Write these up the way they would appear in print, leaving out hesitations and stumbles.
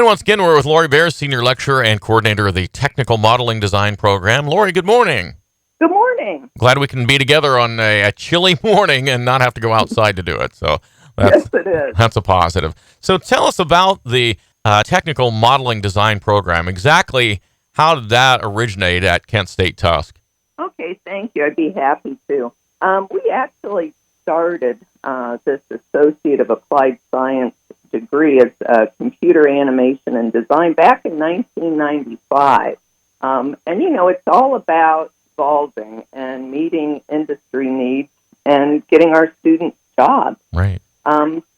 And once again, we're with Lori Bear, Senior Lecturer and Coordinator of the Technical Modeling Design Program. Lori, good morning. Good morning. Glad we can be together on a chilly morning and not have to go outside to do it. So Yes, it is. that's a positive. So tell us about the Technical Modeling Design Program. Exactly how did that originate at Kent State Tusc? Okay, thank you. I'd be happy to. We actually started this Associate of Applied Science degree as Computer Animation and Design back in 1995. It's all about evolving and meeting industry needs and getting our students jobs. Right.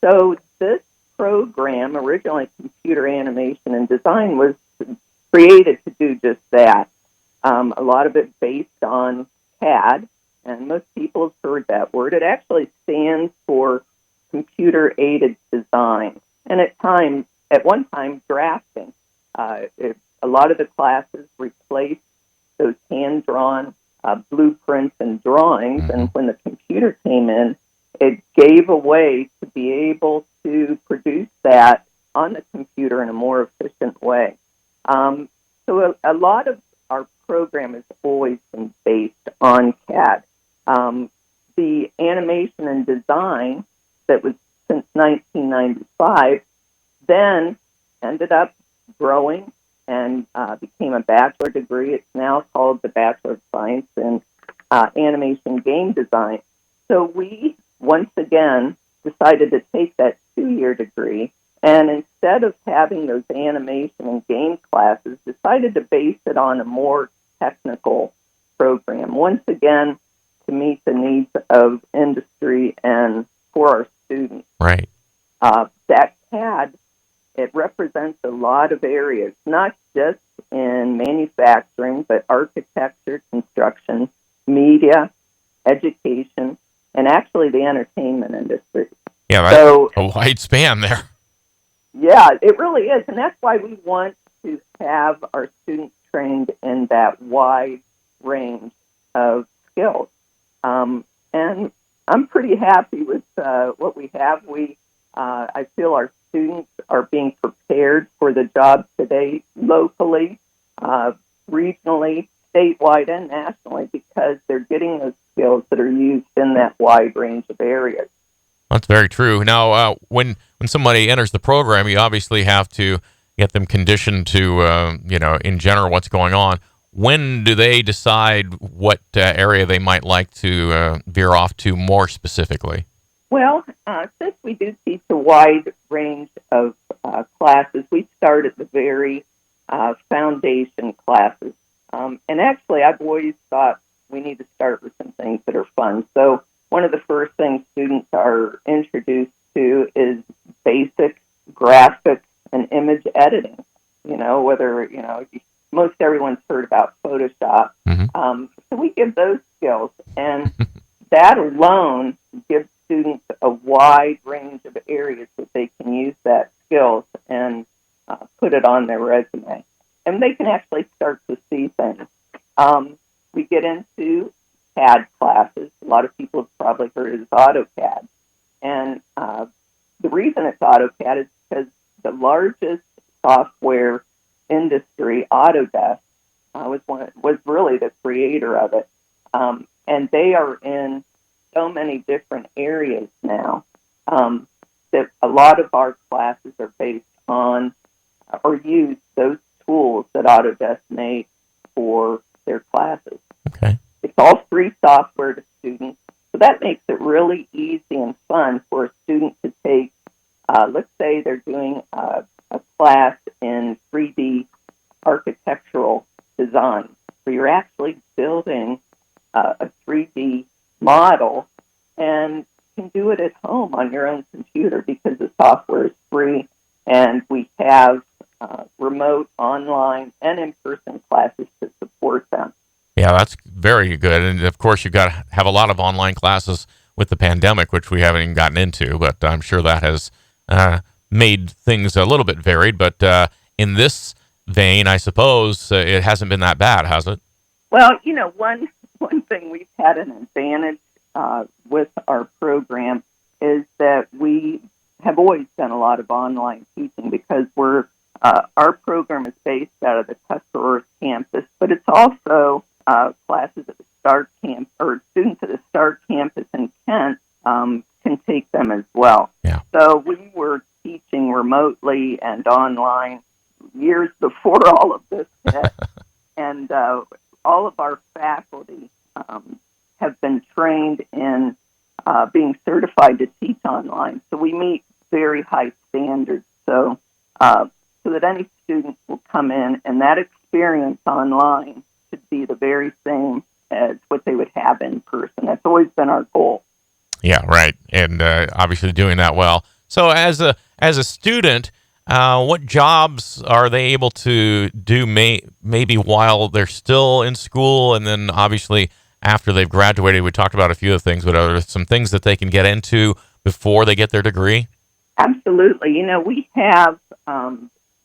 So this program, originally Computer Animation and Design, was created to do just that. A lot of it based on CAD, and most people have heard that word. It actually stands for Computer-Aided Design, and at one time, drafting. A lot of the classes replaced those hand-drawn blueprints and drawings, and when the computer came in, it gave a way to be able to produce that on the computer in a more efficient way. So a lot of our program has always been based on CAD. The animation and design that was since 1995 then ended up growing and became a bachelor degree. It's now called the Bachelor of Science in Animation Game Design. So we, once again, decided to take that 2-year degree and instead of having those animation and game classes, decided to base it on a more technical program. Once again, to meet the needs of industry and for our students. Right. That CAD, it represents a lot of areas, not just in manufacturing, but architecture, construction, media, education, and actually the entertainment industry. Yeah, that's a wide span there. Yeah, it really is. And that's why we want to have our students trained in that wide range of skills. And I'm pretty happy with what we have. I feel our students are being prepared for the jobs today locally, regionally, statewide, and nationally because they're getting those skills that are used in that wide range of areas. That's very true. Now, when somebody enters the program, you obviously have to get them conditioned to, in general, what's going on. When do they decide what area they might like to veer off to more specifically? Well, since we do teach a wide range of classes, we start at the very foundation classes. And actually, I've always thought we need to start with some things that are fun. So one of the first things students are introduced to is basic graphics and image editing. Most everyone's heard about Photoshop. Mm-hmm. So we give those skills, and that alone gives students a wide range of areas that they can use that skills and put it on their resume. And they can actually start to see things. We get into CAD classes. A lot of people have probably heard of AutoCAD. And the reason it's AutoCAD is because the largest software industry, Autodesk, was really the creator of it. And they are in so many different areas now that a lot of our classes are based on or use those tools that Autodesk made for their classes. Okay. It's all free software to students, so that makes it really easy and fun for a student to take. Let's say they're doing a class in 3D architectural design, where you're actually building a 3D model and can do it at home on your own computer because the software is free, and we have remote, online, and in-person classes to support them. Yeah, that's very good. And, of course, you've got to have a lot of online classes with the pandemic, which we haven't even gotten into, but I'm sure that has made things a little bit varied. But in this vein, I suppose it hasn't been that bad, has it? Well, one thing we've had an advantage with our program is that we have always done a lot of online teaching because we're our program is based out of the Tusc campus, but it's also classes at the Star camp, or students at the Star campus in Kent can take them as well. Yeah. So we were teaching remotely and online years before all of this hit, and all of our faculty have been trained in being certified to teach online. So we meet very high standards. So that any student will come in, and that experience online should be the very same as what they would have in person. That's always been our goal. Yeah, right, and obviously doing that well. So as a student, what jobs are they able to do maybe while they're still in school, and then obviously after they've graduated? We talked about a few of the things, but are there some things that they can get into before they get their degree? Absolutely. We have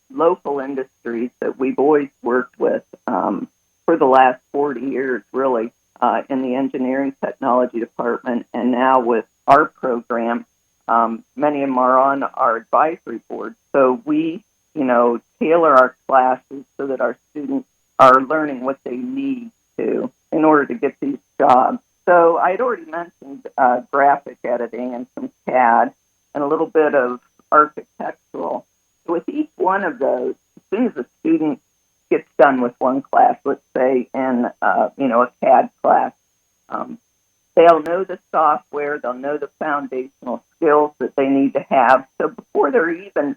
local industries that we've always worked with for the last 40 years, really, in the engineering technology department, and now with our program, many of them are on our advisory board. So we, tailor our classes so that our students are learning what they need to in order to get these jobs. So I'd already mentioned graphic editing and some CAD and a little bit of architectural. So with each one of those, as soon as a student gets done with one class, let's say in a CAD class, they'll know the software, they'll know the foundational skills that they need to have. So before they're even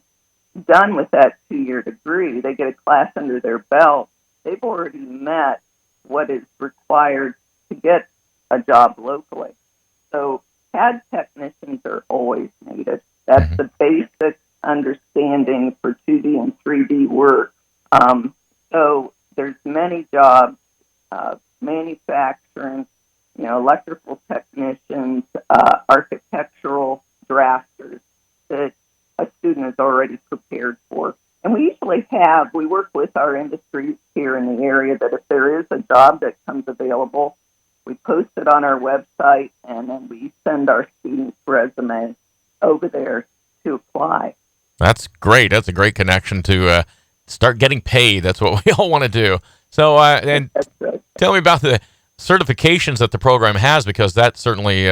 done with that 2-year degree, they get a class under their belt. They've already met what is required to get a job locally. So CAD technicians are always needed. That's the basic understanding for 2D and 3D work. So there's many jobs, manufacturing, electrical technicians, architectural drafters that a student is already prepared for. And we usually we work with our industries here in the area that if there is a job that comes available, we post it on our website, and then we send our students' resumes over there to apply. That's great. That's a great connection to start getting paid. That's what we all want to do. So, and tell me about the certifications that the program has, because that certainly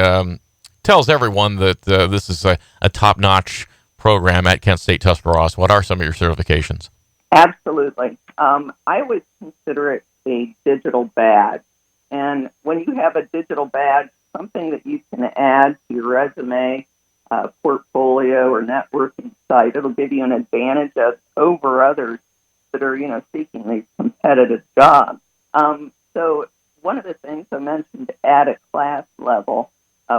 tells everyone that this is a top-notch program at Kent State Tuscarawas. What are some of your certifications? Absolutely. I would consider it a digital badge. And when you have a digital badge, something that you can add to your resume, portfolio, or networking site, it'll give you an advantage over others that are, seeking these competitive jobs. So one of the things I mentioned at a class level,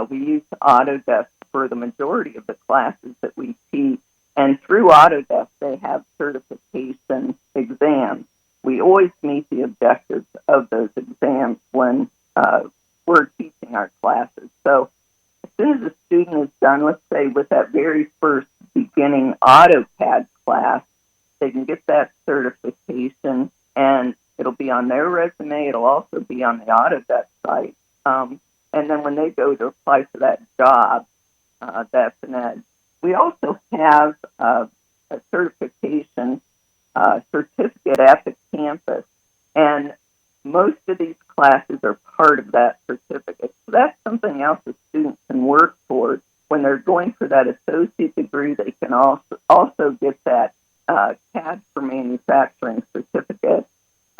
we use Autodesk for the majority of the classes that we teach. And through Autodesk, they have certification exams. We always meet the objectives of those exams when we're teaching our classes. So as soon as a student is done, let's say with that very first beginning AutoCAD class, they can get that certification, and it'll be on their resume. It'll also be on the Autodesk site. And then when they go to apply for that job, that's an edge. We also have a certification certificate at the campus, and most of these classes are part of that certificate. So that's something else the students can work towards. When they're going for that associate degree, they can also get that CAD for manufacturing certificate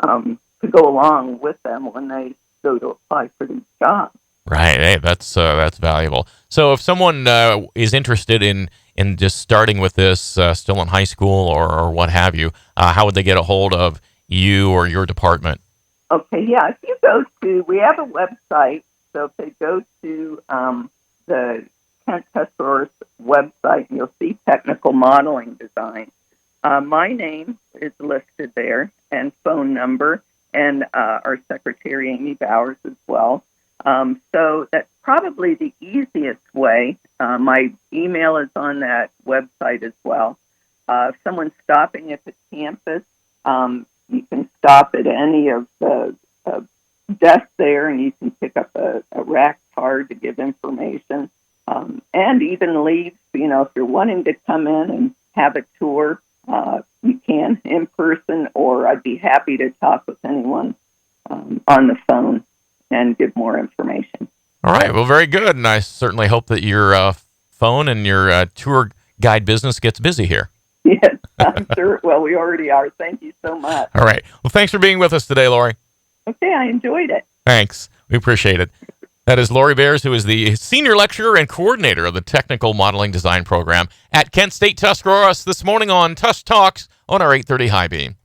to go along with them when they go to apply for these jobs. Right. Hey, that's valuable. So if someone is interested in just starting with this, still in high school or what have you, how would they get a hold of you or your department? Okay, yeah. If you we have a website. So if they go to the Kent Tuscarawas website, you'll see technical modeling design. My name is listed there, and phone number, and our secretary, Amy Bowers, as well. So that's probably the easiest way. My email is on that website as well. If someone's stopping at the campus, you can stop at any of the desks there, and you can pick up a rack card to give information, and even leave. If you're wanting to come in and have a tour, you can in person, or I'd be happy to talk with anyone on the phone and give more information. All right. Well, very good. And I certainly hope that your phone and your tour guide business gets busy here. Yes, I'm sure. Well, we already are. Thank you so much. All right. Well, thanks for being with us today, Lori. Okay, I enjoyed it. Thanks. We appreciate it. That is Lori Bears, who is the senior lecturer and coordinator of the Technical Modeling Design Program at Kent State Tuscarora this morning on Tusc Talks on our 830 High Beam.